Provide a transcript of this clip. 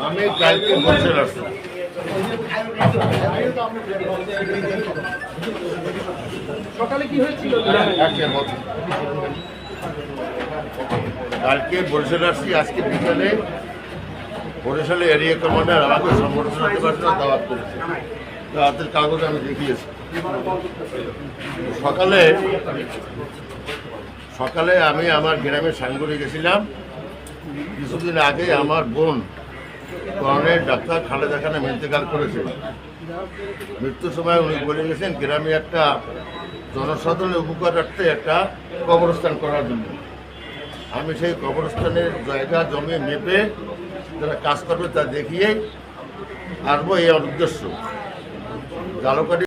আমি কালকে বসে আসছি। সকালে কি হয়েছিল? কালকে বরিশাল আসছি, আজকে বিকালে বরিশালে এরিয়া কমান্ডার আমাকে সংগঠন দাওয়াত করেছে। হাতের কাগজ আমি দেখিয়েছি। সকালে আমি আমার গ্রামের সাঙ্গুরে গেছিলাম। কিছুদিন আগে আমার বোন করোনার ডাক্তার খালেদা খানের ইন্তেকাল করেছে। মৃত্যুর সময় উনি বলে গেছেন গ্রামে একটা জনসাধারণের উপকারার্থে একটা কবরস্থান করার জন্য। আমি সেই কবরস্থানের জায়গা জমি মেপে যারা কাজ করবে তা দেখিয়েই আসবো, এই উদ্দেশ্য। জালকাঠি